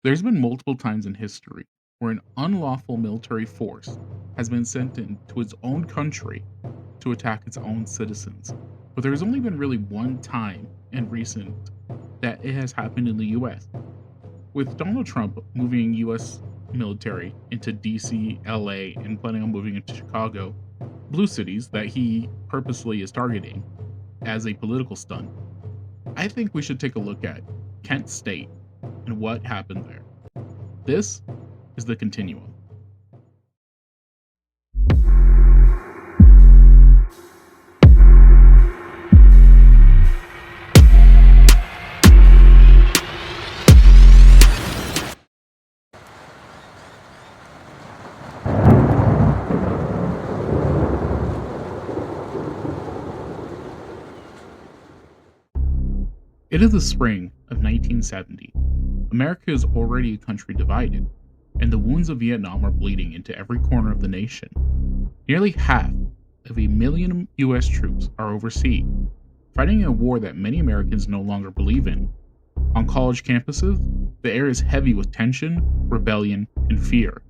There's been multiple times in history where an unlawful military force has been sent into its own country to attack its own citizens. But there's only been really one time in recent that it has happened in the US. With Donald Trump moving US military into DC, LA, and planning on moving into Chicago, blue cities that he purposely is targeting as a political stunt, I think we should take a look at Kent State and what happened there. This is the Continuum. It is the spring of 1970. America is already a country divided, and the wounds of Vietnam are bleeding into every corner of the nation. Nearly half of 1 million US troops are overseas, fighting a war that many Americans no longer believe in. On college campuses, the air is heavy with tension, rebellion, and fear.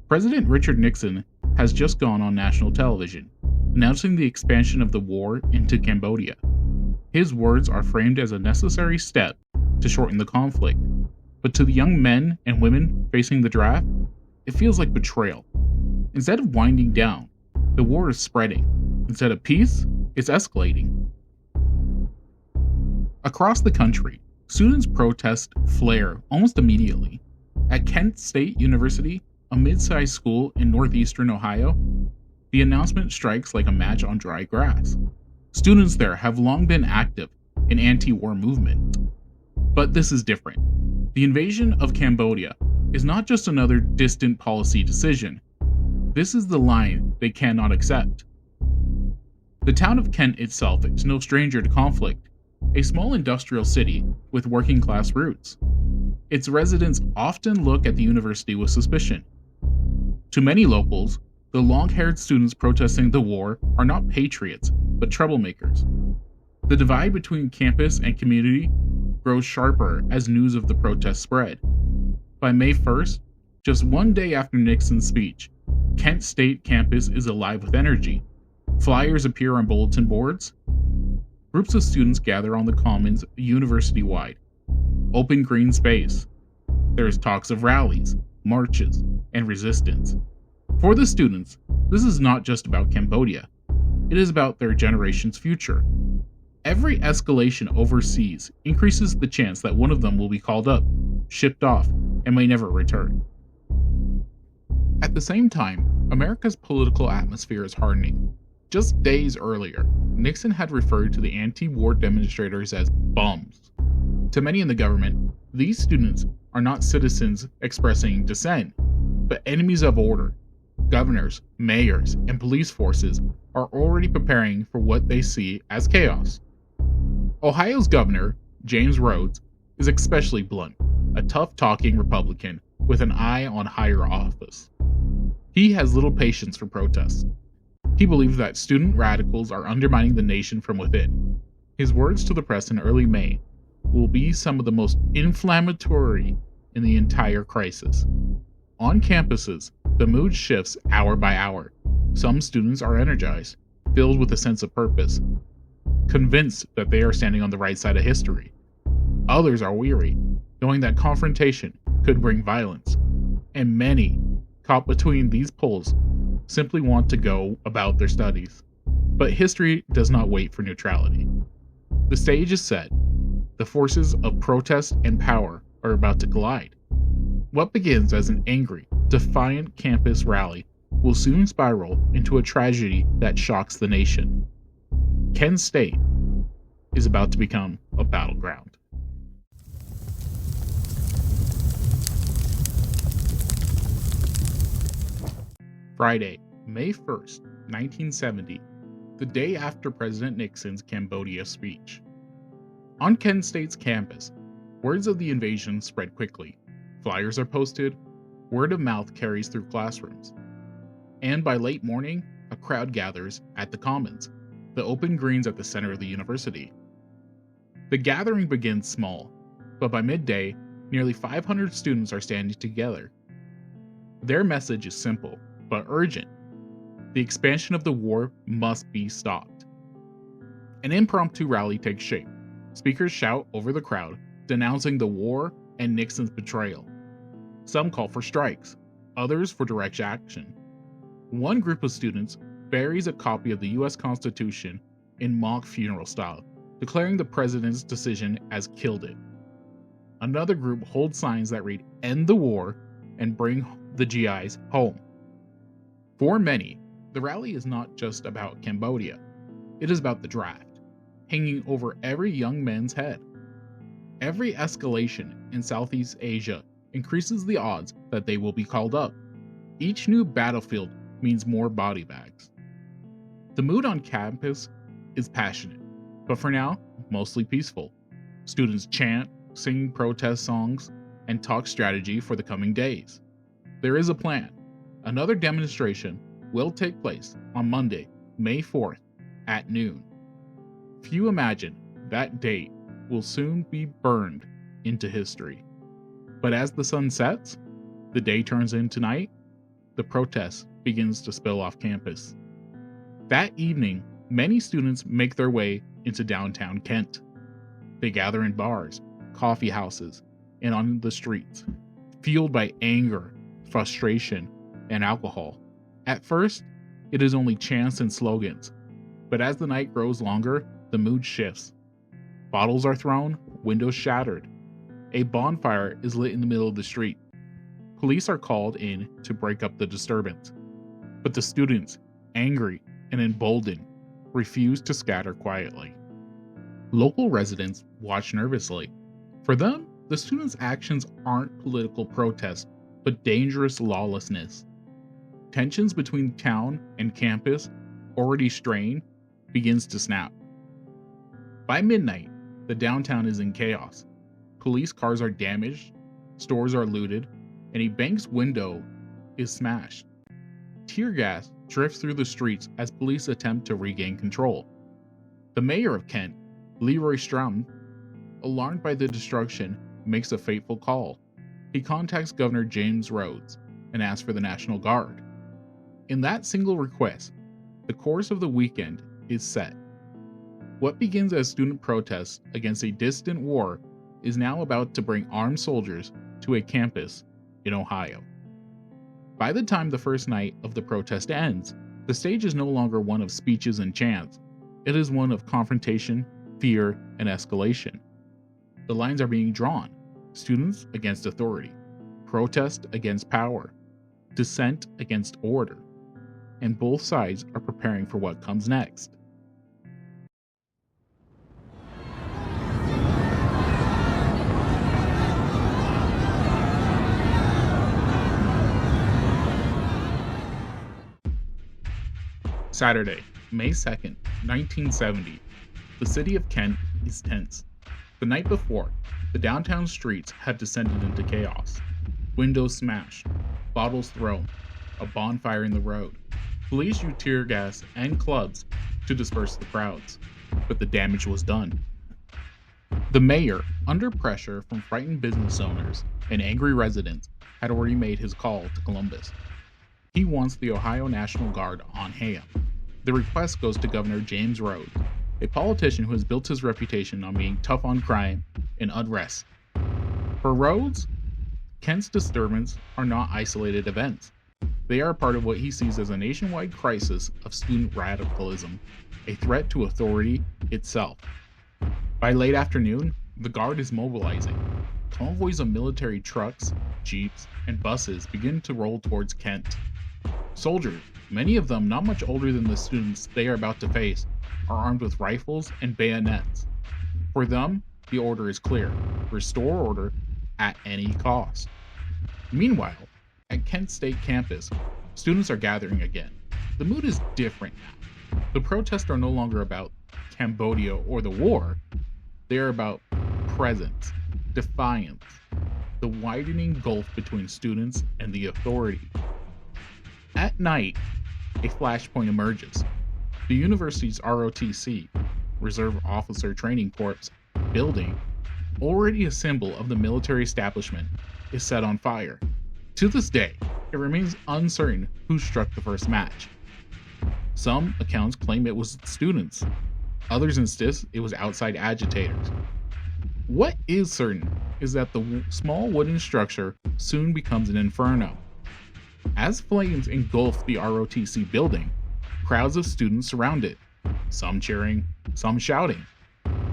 President Richard Nixon has just gone on national television, announcing the expansion of the war into Cambodia. His words are framed as a necessary step to shorten the conflict, but to the young men and women facing the draft, it feels like betrayal. Instead of winding down, the war is spreading. Instead of peace, it's escalating. Across the country, students' protests flare almost immediately. At Kent State University, a mid-sized school in northeastern Ohio, the announcement strikes like a match on dry grass. Students there have long been active in anti-war movement. But this is different. The invasion of Cambodia is not just another distant policy decision. This is the line they cannot accept. The town of Kent itself is no stranger to conflict, a small industrial city with working class roots. Its residents often look at the university with suspicion. To many locals, the long-haired students protesting the war are not patriots, but troublemakers. The divide between campus and community grows sharper as news of the protests spread. By May 1st, just one day after Nixon's speech, Kent State campus is alive with energy. Flyers appear on bulletin boards. Groups of students gather on the commons university-wide. Open green space. There's talks of rallies, marches, and resistance. For the students, this is not just about Cambodia. It is about their generation's future. Every escalation overseas increases the chance that one of them will be called up, shipped off, and may never return. At the same time, America's political atmosphere is hardening. Just days earlier, Nixon had referred to the anti-war demonstrators as bums. To many in the government, these students are not citizens expressing dissent, but enemies of order. Governors, mayors, and police forces are already preparing for what they see as chaos. Ohio's governor, James Rhodes, is especially blunt, a tough-talking Republican with an eye on higher office. He has little patience for protests. He believes that student radicals are undermining the nation from within. His words to the press in early May will be some of the most inflammatory in the entire crisis. On campuses, the mood shifts hour by hour. Some students are energized, filled with a sense of purpose, convinced that they are standing on the right side of history. Others are weary, knowing that confrontation could bring violence. And many, caught between these poles, simply want to go about their studies. But history does not wait for neutrality. The stage is set. The forces of protest and power are about to collide. What begins as an angry, defiant campus rally will soon spiral into a tragedy that shocks the nation. Kent State is about to become a battleground. Friday, May 1st, 1970, the day after President Nixon's Cambodia speech. On Kent State's campus, words of the invasion spread quickly. Flyers are posted, word of mouth carries through classrooms. And by late morning, a crowd gathers at the Commons, the open greens at the center of the university. The gathering begins small, but by midday, Nearly 500 students are standing together. Their message is simple, but urgent. The expansion of the war must be stopped. An impromptu rally takes shape. Speakers shout over the crowd, denouncing the war and Nixon's betrayal. Some call for strikes, others for direct action. One group of students buries a copy of the US Constitution in mock funeral style, declaring the president's decision as killed it. Another group holds signs that read "End the war" and "Bring the GIs home." For many, the rally is not just about Cambodia. It is about the draft, hanging over every young man's head. Every escalation in Southeast Asia increases the odds that they will be called up. Each new battlefield means more body bags. The mood on campus is passionate, but for now, mostly peaceful. Students chant, sing protest songs, and talk strategy for the coming days. There is a plan. Another demonstration will take place on Monday, May 4th at noon. Few imagine that date will soon be burned into history. But as the sun sets, the day turns into night, the protest begins to spill off campus. That evening, many students make their way into downtown Kent. They gather in bars, coffee houses, and on the streets, fueled by anger, frustration, and alcohol. At first, it is only chants and slogans, but as the night grows longer, the mood shifts. Bottles are thrown, windows shattered. A bonfire is lit in the middle of the street. Police are called in to break up the disturbance. But the students, angry and emboldened, refuse to scatter quietly. Local residents watch nervously. For them, the students' actions aren't political protest, but dangerous lawlessness. Tensions between town and campus, already strained, begins to snap. By midnight, the downtown is in chaos. Police cars are damaged, stores are looted, and a bank's window is smashed. Tear gas drifts through the streets as police attempt to regain control. The mayor of Kent, Leroy Strum, alarmed by the destruction, makes a fateful call. He contacts Governor James Rhodes and asks for the National Guard. In that single request, the course of the weekend is set. What begins as student protests against a distant war is now about to bring armed soldiers to a campus in Ohio. By the time the first night of the protest ends, the stage is no longer one of speeches and chants. It is one of confrontation, fear, and escalation. The lines are being drawn: students against authority, protest against power, dissent against order, and both sides are preparing for what comes next. Saturday, May 2nd, 1970. The city of Kent is tense. The night before, the downtown streets had descended into chaos. Windows smashed, bottles thrown, a bonfire in the road. Police used tear gas and clubs to disperse the crowds, but the damage was done. The mayor, under pressure from frightened business owners and angry residents, had already made his call to Columbus. He wants the Ohio National Guard on hand. The request goes to Governor James Rhodes, a politician who has built his reputation on being tough on crime and unrest. For Rhodes, Kent's disturbance are not isolated events. They are part of what he sees as a nationwide crisis of student radicalism, a threat to authority itself. By late afternoon, the Guard is mobilizing. Convoys of military trucks, jeeps, and buses begin to roll towards Kent. Soldiers, many of them not much older than the students they are about to face, are armed with rifles and bayonets. For them, the order is clear: restore order at any cost. Meanwhile, at Kent State campus, students are gathering again. The mood is different now. The protests are no longer about Cambodia or the war. They are about presence, defiance, the widening gulf between students and the authority. At night, a flashpoint emerges. The university's ROTC, Reserve Officer Training Corps, building already a symbol of the military establishment, is set on fire. To this day, it remains uncertain who struck the first match. Some accounts claim it was students, others insist it was outside agitators. What is certain is that the small wooden structure soon becomes an inferno. As flames engulf the ROTC building, crowds of students surround it, some cheering, some shouting.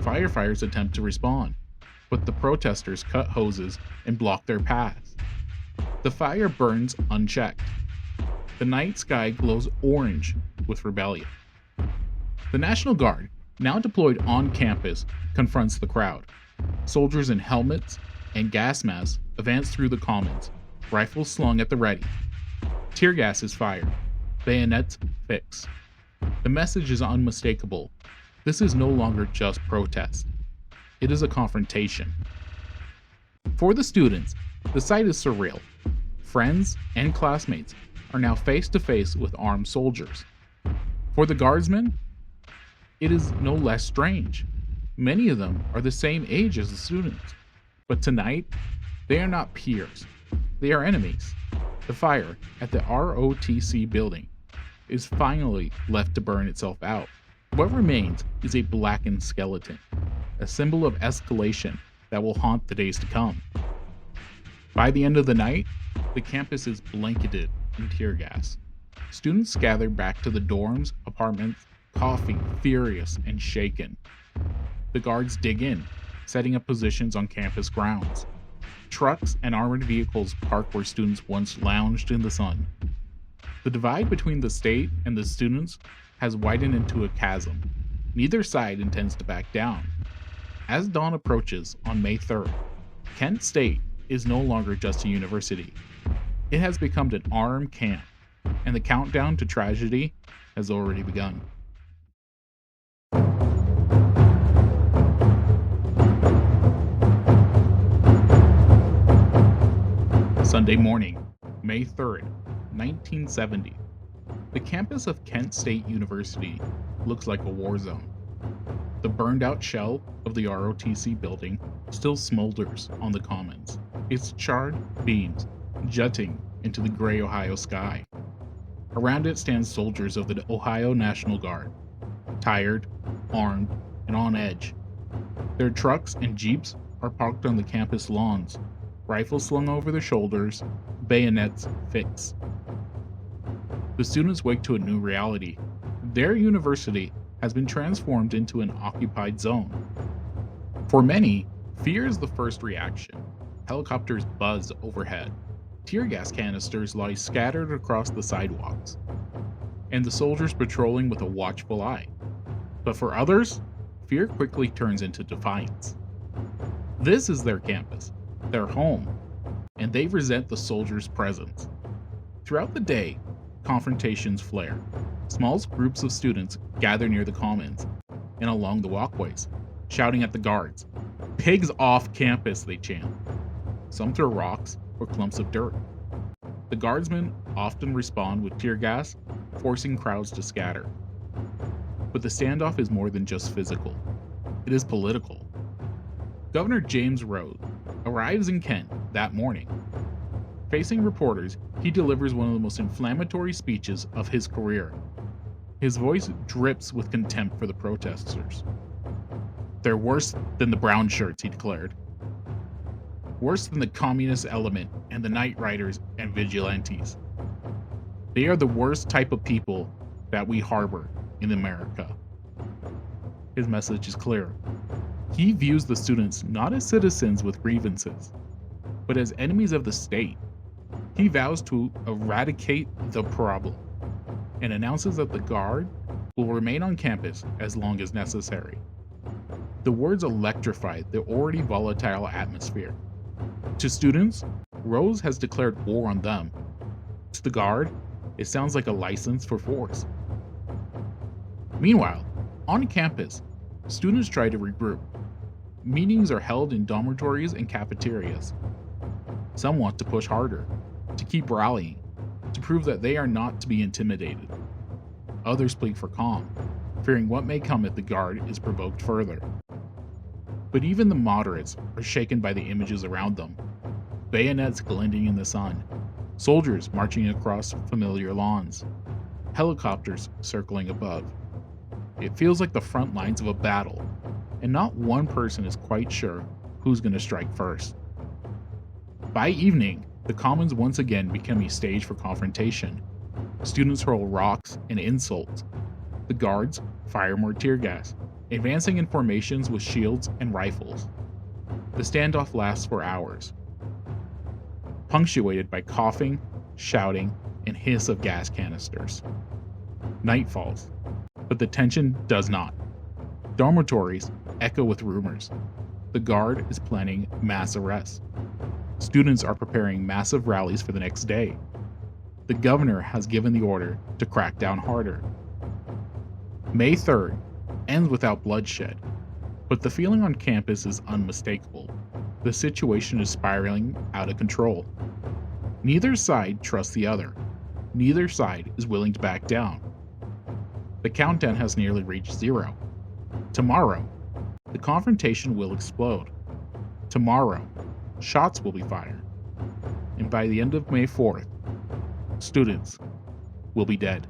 Firefighters attempt to respond, but the protesters cut hoses and block their paths. The fire burns unchecked. The night sky glows orange with rebellion. The National Guard, now deployed on campus, confronts the crowd. Soldiers in helmets and gas masks advance through the commons, rifles slung at the ready. Tear gas is fired, bayonets fixed. The message is unmistakable. This is no longer just protest. It is a confrontation. For the students, the sight is surreal. Friends and classmates are now face to face with armed soldiers. For the guardsmen, it is no less strange. Many of them are the same age as the students. But tonight, they are not peers. They are enemies. The fire at the ROTC building is finally left to burn itself out. What remains is a blackened skeleton, a symbol of escalation that will haunt the days to come. By the end of the night, the campus is blanketed in tear gas. Students gather back to the dorms, apartments, coughing, furious, and shaken. The guards dig in, setting up positions on campus grounds. Trucks and armored vehicles park where students once lounged in the sun. The divide between the state and the students has widened into a chasm. Neither side intends to back down. As dawn approaches on May 3rd, Kent State is no longer just a university. It has become an armed camp, and the countdown to tragedy has already begun. Sunday morning, May 3rd, 1970. The campus of Kent State University looks like a war zone. The burned out shell of the ROTC building still smolders on the commons, its charred beams jutting into the gray Ohio sky. Around it stand soldiers of the Ohio National Guard, tired, armed, and on edge. Their trucks and jeeps are parked on the campus lawns, rifles slung over their shoulders, bayonets fixed. The students wake to a new reality. Their university has been transformed into an occupied zone. For many, fear is the first reaction. Helicopters buzz overhead. Tear gas canisters lie scattered across the sidewalks, and the soldiers patrolling with a watchful eye. But for others, fear quickly turns into defiance. This is their campus, their home, and they resent the soldiers' presence. Throughout the day, confrontations flare. Small groups of students gather near the commons and along the walkways, shouting at the guards. "Pigs off campus," they chant. Some throw rocks or clumps of dirt. The guardsmen often respond with tear gas, forcing crowds to scatter. But the standoff is more than just physical. It is political. Governor James Rose arrives in Kent that morning. Facing reporters, he delivers one of the most inflammatory speeches of his career. His voice drips with contempt for the protesters. "They're worse than the brown shirts," he declared. "Worse than the communist element and the night riders and vigilantes. They are the worst type of people that we harbor in America." His message is clear. He views the students not as citizens with grievances, but as enemies of the state. He vows to eradicate the problem and announces that the Guard will remain on campus as long as necessary. The words electrify the already volatile atmosphere. To students, Rose has declared war on them. To the Guard, it sounds like a license for force. Meanwhile, on campus, students try to regroup. Meetings are held in dormitories and cafeterias. Some want to push harder, to keep rallying, to prove that they are not to be intimidated. Others plead for calm, fearing what may come if the Guard is provoked further. But even the moderates are shaken by the images around them. Bayonets glinting in the sun, soldiers marching across familiar lawns, helicopters circling above. It feels like the front lines of a battle, and not one person is quite sure who's going to strike first. By evening, the Commons once again become a stage for confrontation. Students hurl rocks and insults. The guards fire more tear gas, advancing in formations with shields and rifles. The standoff lasts for hours, punctuated by coughing, shouting, and hiss of gas canisters. Night falls, but the tension does not. Dormitories echo with rumors. The guard is planning mass arrests. Students are preparing massive rallies for the next day. The governor has given the order to crack down harder. May 3rd ends without bloodshed, but the feeling on campus is unmistakable. The situation is spiraling out of control. Neither side trusts the other. Neither side is willing to back down. The countdown has nearly reached 0. Tomorrow, the confrontation will explode. Tomorrow, shots will be fired. And by the end of May 4th, students will be dead.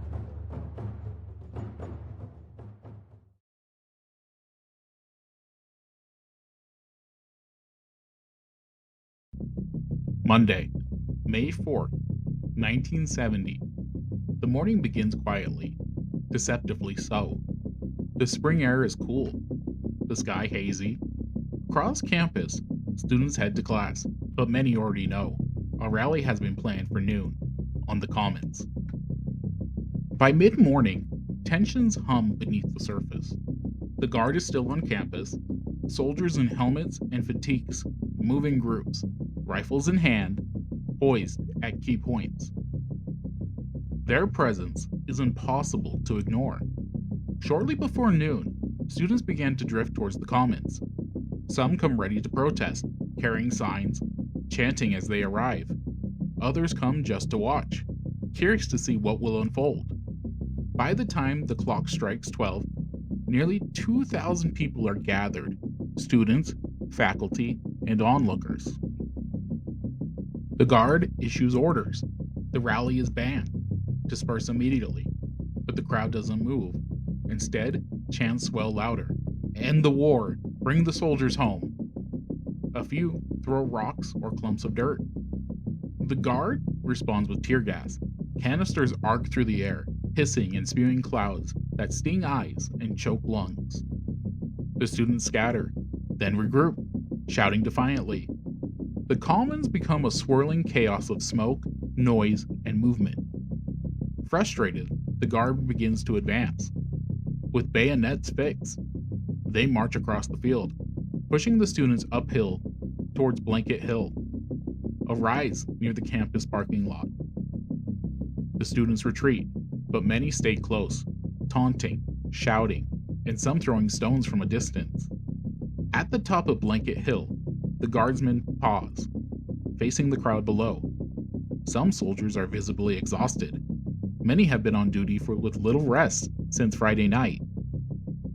Monday, May 4th, 1970. The morning begins quietly, deceptively so. The spring air is cool, the sky hazy. Across campus, students head to class, but many already know a rally has been planned for noon on the Commons. By mid-morning, tensions hum beneath the surface. The guard is still on campus, soldiers in helmets and fatigues move in groups, rifles in hand, poised at key points. Their presence is impossible to ignore. Shortly before noon, students began to drift towards the Commons. Some come ready to protest, carrying signs, chanting as they arrive. Others come just to watch, curious to see what will unfold. By the time the clock strikes 12, nearly 2,000 people are gathered, students, faculty, and onlookers. The guard issues orders. The rally is banned. Disperse immediately. But the crowd doesn't move. Instead, chants swell louder. End the war. Bring the soldiers home. A few throw rocks or clumps of dirt. The guard responds with tear gas. Canisters arc through the air, hissing and spewing clouds that sting eyes and choke lungs. The students scatter, then regroup, shouting defiantly. The Commons become a swirling chaos of smoke, noise, and movement. Frustrated, the guard begins to advance. With bayonets fixed, they march across the field, pushing the students uphill towards Blanket Hill, a rise near the campus parking lot. The students retreat, but many stay close, taunting, shouting, and some throwing stones from a distance. At the top of Blanket Hill, the guardsmen pause, facing the crowd below. Some soldiers are visibly exhausted. Many have been on duty with little rest since Friday night.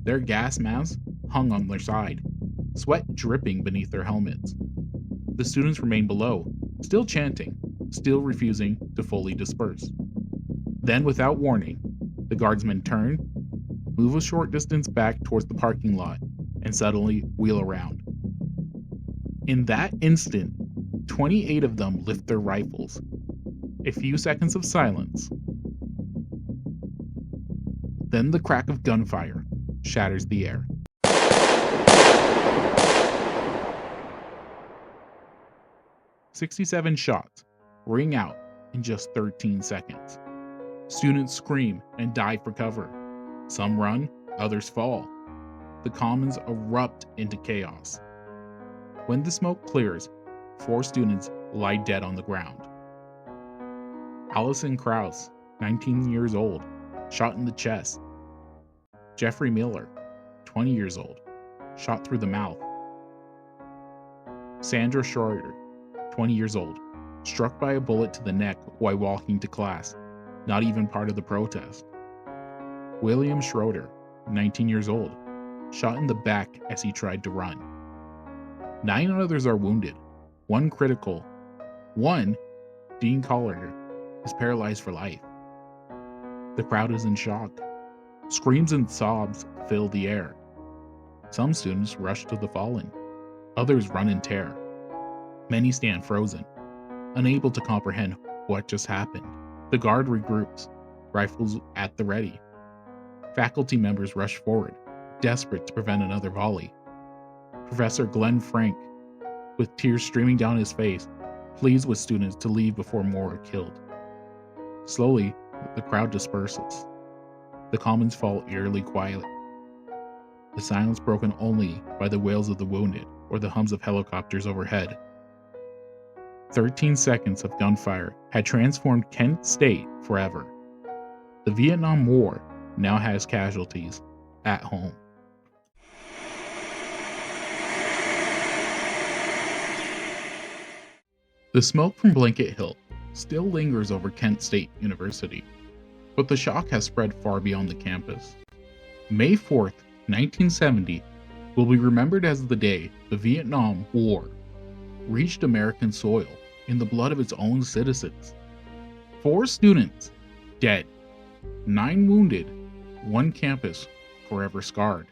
Their gas masks hung on their side, sweat dripping beneath their helmets. The students remain below, still chanting, still refusing to fully disperse. Then, without warning, the guardsmen turn, move a short distance back towards the parking lot, and suddenly wheel around. In that instant, 28 of them lift their rifles. A few seconds of silence. Then the crack of gunfire shatters the air. "67 shots ring out in just 13 seconds. Students scream and dive for cover. Some run, others fall. The Commons erupt into chaos. When the smoke clears, 4 students lie dead on the ground. Allison Krause, 19 years old, shot in the chest. Jeffrey Miller, 20 years old, shot through the mouth. Sandra Schroeder, 20 years old, struck by a bullet to the neck while walking to class, not even part of the protest. William Schroeder, 19 years old, shot in the back as he tried to run. 9 others are wounded, one critical. One, Dean Collier, is paralyzed for life. The crowd is in shock. Screams and sobs fill the air. Some students rush to the fallen. Others run in terror. Many stand frozen, unable to comprehend what just happened. The guard regroups, rifles at the ready. Faculty members rush forward, desperate to prevent another volley. Professor Glenn Frank, with tears streaming down his face, pleads with students to leave before more are killed. Slowly, the crowd disperses. The commons fall eerily quiet. The silence broken only by the wails of the wounded or the hums of helicopters overhead. 13 seconds of gunfire had transformed Kent State forever. The Vietnam War now has casualties at home. The smoke from Blanket Hill still lingers over Kent State University, but the shock has spread far beyond the campus. May 4th, 1970 will be remembered as the day the Vietnam War reached American soil in the blood of its own citizens. 4 students dead, 9 wounded, 1 campus forever scarred.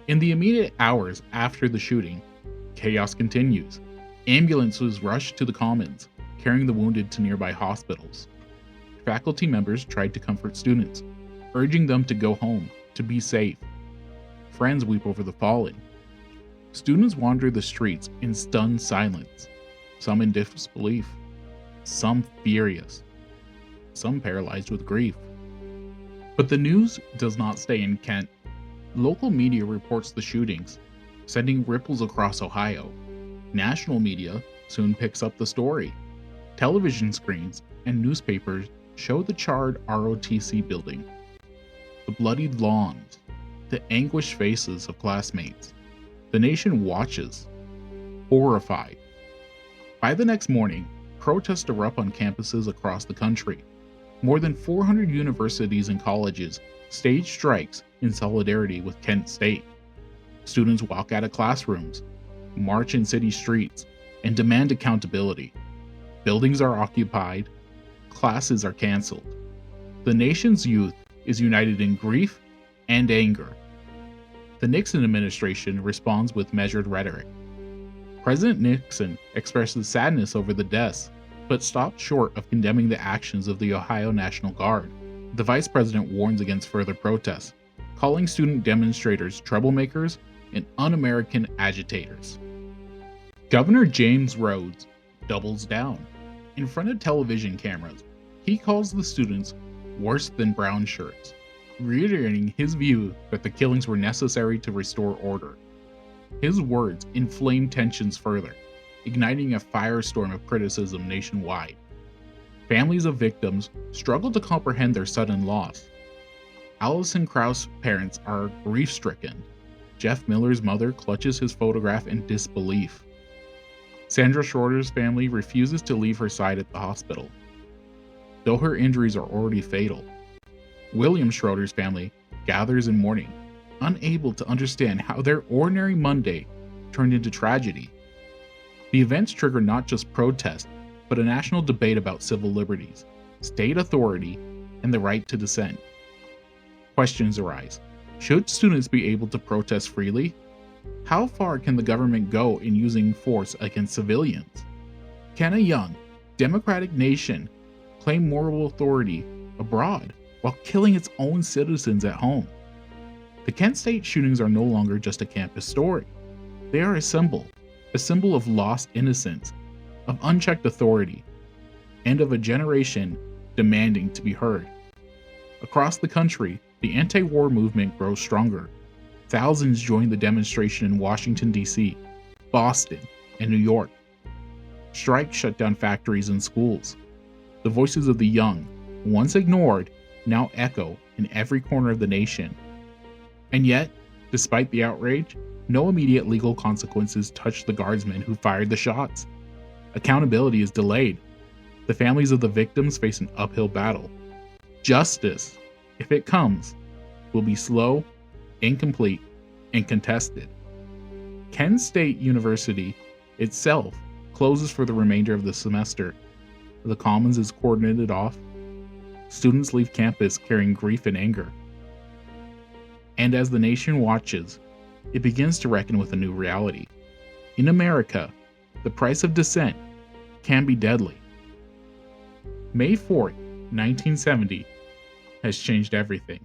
In the immediate hours after the shooting, chaos continues. Ambulances rushed to the commons, carrying the wounded to nearby hospitals. Faculty members tried to comfort students, urging them to go home, to be safe. Friends weep over the fallen. Students wander the streets in stunned silence, some in disbelief, some furious, some paralyzed with grief. But the news does not stay in Kent. Local media reports the shootings, sending ripples across Ohio. National media soon picks up the story. Television screens and newspapers show the charred ROTC building, the bloodied lawns, the anguished faces of classmates. The nation watches, horrified. By the next morning, protests erupt on campuses across the country. More than 400 universities and colleges stage strikes in solidarity with Kent State. Students walk out of classrooms, march in city streets, and demand accountability. Buildings are occupied, classes are canceled. The nation's youth is united in grief and anger. The Nixon administration responds with measured rhetoric. President Nixon expresses sadness over the deaths, but stopped short of condemning the actions of the Ohio National Guard. The vice president warns against further protests, calling student demonstrators troublemakers and un-American agitators. Governor James Rhodes doubles down. In front of television cameras, he calls the students worse than brown shirts, reiterating his view that the killings were necessary to restore order. His words inflame tensions further, igniting a firestorm of criticism nationwide. Families of victims struggle to comprehend their sudden loss. Allison Krause's parents are grief-stricken. Jeff Miller's mother clutches his photograph in disbelief. Sandra Schroeder's family refuses to leave her side at the hospital, though her injuries are already fatal. William Schroeder's family gathers in mourning, unable to understand how their ordinary Monday turned into tragedy. The events trigger not just protest, but a national debate about civil liberties, state authority, and the right to dissent. Questions arise. Should students be able to protest freely? How far can the government go in using force against civilians? Can a young, democratic nation claim moral authority abroad while killing its own citizens at home? The Kent State shootings are no longer just a campus story. They are a symbol of lost innocence, of unchecked authority, and of a generation demanding to be heard. Across the country, the anti-war movement grows stronger. Thousands join the demonstration in Washington, D.C., Boston, and New York. Strikes shut down factories and schools. The voices of the young, once ignored, now echo in every corner of the nation. And yet, despite the outrage, no immediate legal consequences touch the guardsmen who fired the shots. Accountability is delayed. The families of the victims face an uphill battle. Justice, if it comes, will be slow, incomplete, and contested. Kent State University itself closes for the remainder of the semester. The Commons is coordinated off. Students leave campus carrying grief and anger. And as the nation watches, it begins to reckon with a new reality. In America, the price of dissent can be deadly. May 4th, 1970 has changed everything.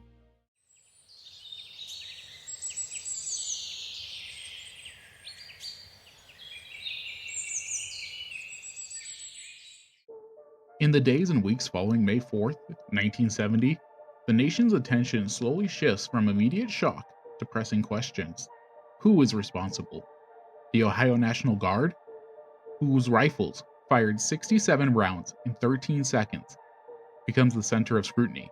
In the days and weeks following May 4th, 1970, the nation's attention slowly shifts from immediate shock to pressing questions. Who was responsible? The Ohio National Guard, whose rifles fired 67 rounds in 13 seconds, becomes the center of scrutiny.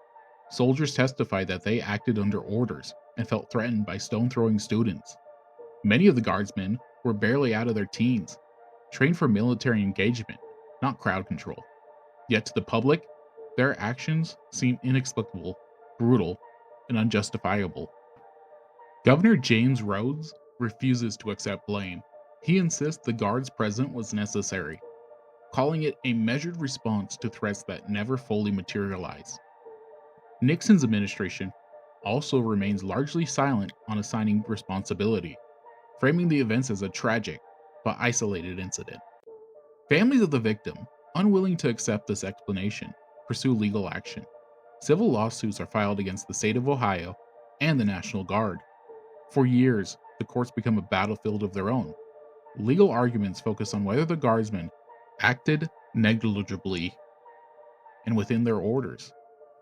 Soldiers testify that they acted under orders and felt threatened by stone-throwing students. Many of the guardsmen were barely out of their teens, trained for military engagement, not crowd control. Yet to the public, their actions seem inexplicable, brutal, and unjustifiable. Governor James Rhodes refuses to accept blame. He insists the guards present was necessary, calling it a measured response to threats that never fully materialized. Nixon's administration also remains largely silent on assigning responsibility, framing the events as a tragic but isolated incident. Families of the victim, unwilling to accept this explanation, pursue legal action. Civil lawsuits are filed against the state of Ohio and the National Guard. For years, the courts become a battlefield of their own. Legal arguments focus on whether the guardsmen acted negligibly and within their orders.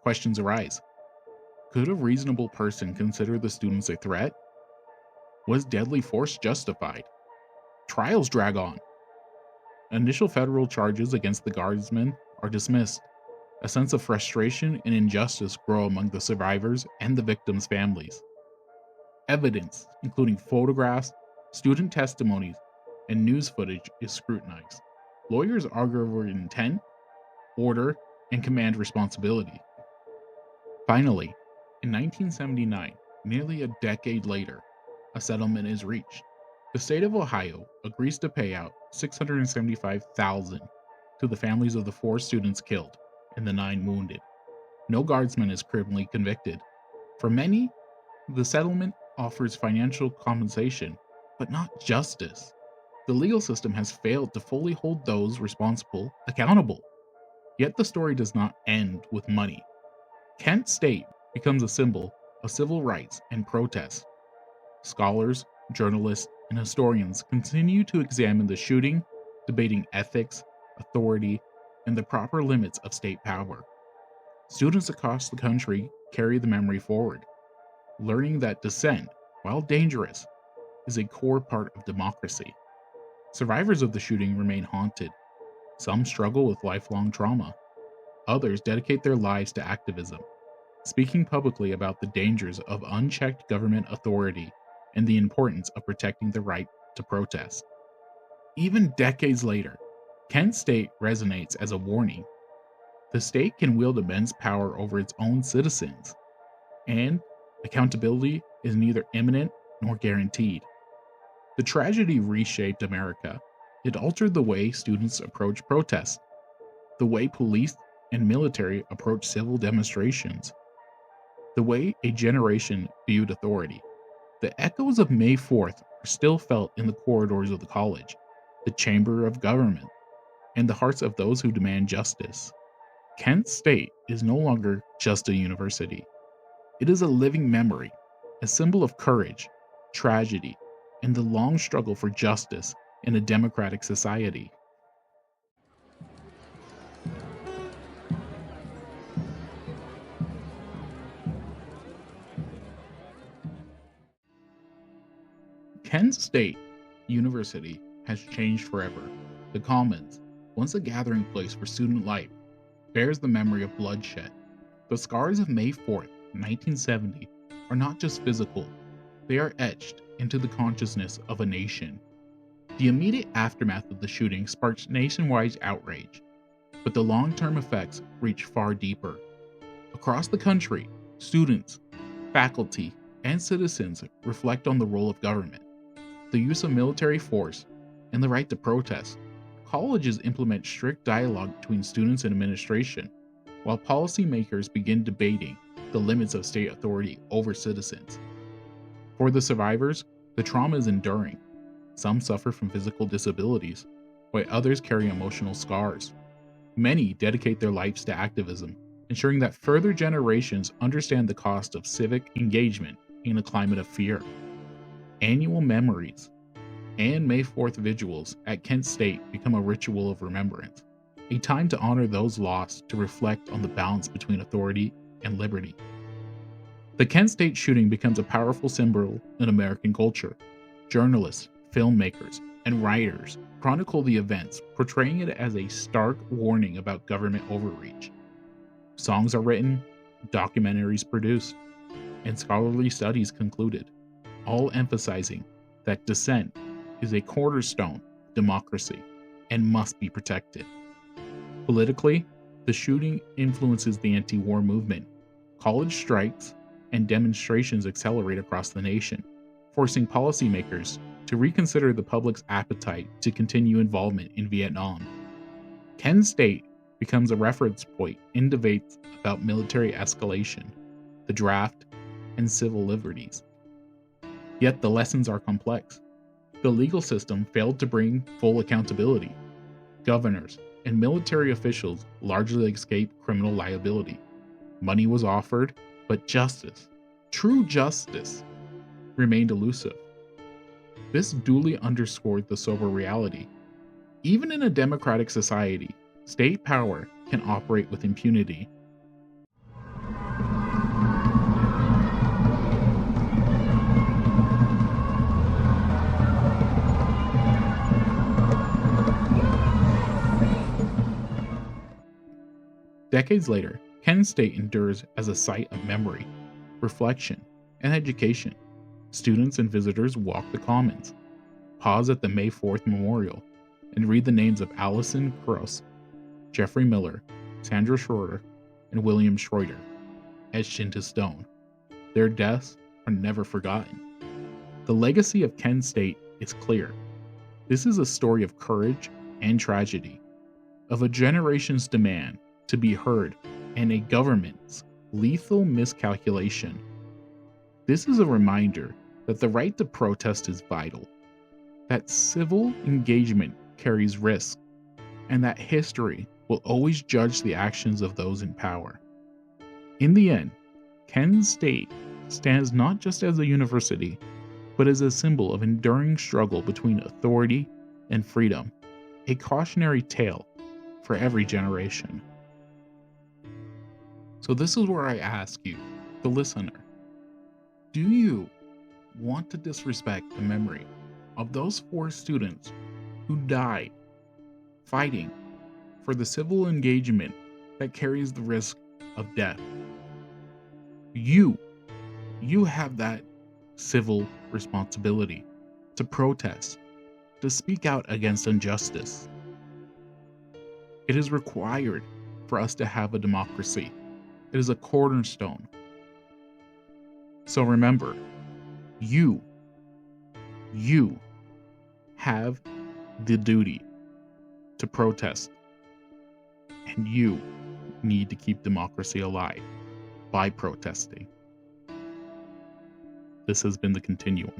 Questions arise. Could a reasonable person consider the students a threat? Was deadly force justified? Trials drag on. Initial federal charges against the guardsmen are dismissed. A sense of frustration and injustice grow among the survivors and the victims' families. Evidence, including photographs, student testimonies, and news footage, is scrutinized. Lawyers argue over intent, order, and command responsibility. Finally, in 1979, nearly a decade later, a settlement is reached. The state of Ohio agrees to pay out $675,000 to the families of the 4 students killed and the 9 wounded. No guardsman is criminally convicted. For many, the settlement offers financial compensation, but not justice. The legal system has failed to fully hold those responsible accountable. Yet the story does not end with money. Kent State becomes a symbol of civil rights and protest. Scholars, journalists, and historians continue to examine the shooting, debating ethics, authority, and the proper limits of state power. Students across the country carry the memory forward, learning that dissent, while dangerous, is a core part of democracy. Survivors of the shooting remain haunted. Some struggle with lifelong trauma. Others dedicate their lives to activism, speaking publicly about the dangers of unchecked government authority and the importance of protecting the right to protest. Even decades later, Kent State resonates as a warning. The state can wield immense power over its own citizens, and accountability is neither imminent nor guaranteed. The tragedy reshaped America. It altered the way students approach protests, the way police and military approach civil demonstrations, the way a generation viewed authority. The echoes of May 4th are still felt in the corridors of the college, the chamber of government, and the hearts of those who demand justice. Kent State is no longer just a university. It is a living memory, a symbol of courage, tragedy, and the long struggle for justice in a democratic society. Kent State University has changed forever. The Commons, once a gathering place for student life, bears the memory of bloodshed. The scars of May 4th, 1970 are not just physical, they are etched into the consciousness of a nation. The immediate aftermath of the shooting sparked nationwide outrage, but the long-term effects reach far deeper. Across the country, students, faculty, and citizens reflect on the role of government. the use of military force, and the right to protest, colleges implement strict dialogue between students and administration, while policymakers begin debating the limits of state authority over citizens. For the survivors, the trauma is enduring. Some suffer from physical disabilities, while others carry emotional scars. Many dedicate their lives to activism, ensuring that further generations understand the cost of civic engagement in a climate of fear. Annual memories and May 4th vigils at Kent State become a ritual of remembrance, a time to honor those lost, to reflect on the balance between authority and liberty. The Kent State shooting becomes a powerful symbol in American culture. Journalists, filmmakers, and writers chronicle the events, portraying it as a stark warning about government overreach. Songs are written, documentaries produced, and scholarly studies concluded, all emphasizing that dissent is a cornerstone of democracy and must be protected. Politically, the shooting influences the anti-war movement. College strikes and demonstrations accelerate across the nation, forcing policymakers to reconsider the public's appetite to continue involvement in Vietnam. Kent State becomes a reference point in debates about military escalation, the draft, and civil liberties. Yet the lessons are complex. The legal system failed to bring full accountability. Governors and military officials largely escaped criminal liability. Money was offered, but justice, true justice, remained elusive. This duly underscored the sober reality. Even in a democratic society, state power can operate with impunity. Decades later, Kent State endures as a site of memory, reflection, and education. Students and visitors walk the commons, pause at the May 4th Memorial, and read the names of Allison Krauss, Jeffrey Miller, Sandra Schroeder, and William Schroeder, etched into stone. Their deaths are never forgotten. The legacy of Kent State is clear. This is a story of courage and tragedy, of a generation's demand to be heard and a government's lethal miscalculation. This is a reminder that the right to protest is vital, that civil engagement carries risk, and that history will always judge the actions of those in power. In the end, Kent State stands not just as a university, but as a symbol of enduring struggle between authority and freedom, a cautionary tale for every generation. So this is where I ask you, the listener, do you want to disrespect the memory of those 4 students who died fighting for the civil engagement that carries the risk of death? You have that civil responsibility to protest, to speak out against injustice. It is required for us to have a democracy. It is a cornerstone. So remember, you have the duty to protest, and you need to keep democracy alive by protesting. This has been the Continuum.